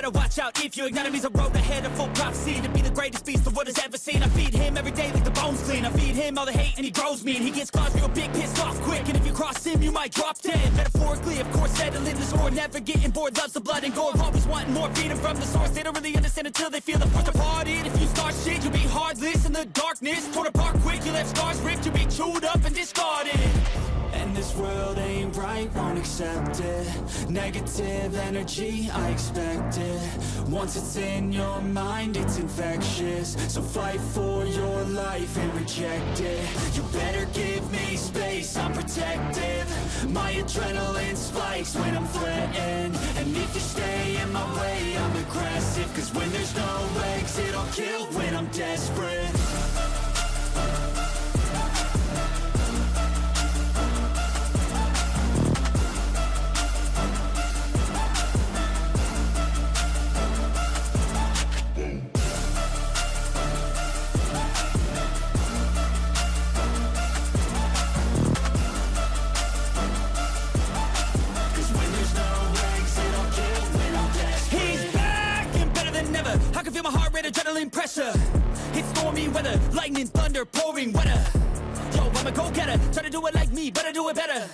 better watch out if you ignite him. He's a road ahead of full prophecy to be the greatest beast the world has ever seen. I feed him every day like the bones clean. I feed him all the hate and he grows me, and he gets claws real big, pissed off quick. And if you cross him, you might drop dead. Metaphorically, of course, settling the score, never getting bored, loves the blood and gore, always wanting more freedom from the source. They don't really understand until they feel the force apart. It if you start shit, you'll be heartless in the darkness, torn apart quick. You left scars ripped, you'll be chewed up and discarded. And this world ain't right, won't accept it. Negative energy, I expect it. Once it's in your mind, it's infectious. So fight for your life and reject it. You better give me space, I'm protective. My adrenaline spikes when I'm threatened. And if you stay in my way, I'm aggressive. Cause when there's no exit, I'll kill when I'm desperate. I can feel my heart rate, adrenaline pressure. It's stormy weather, lightning, thunder, pouring weather. Yo, I'm a go-getter, try to do it like me, but I do it better.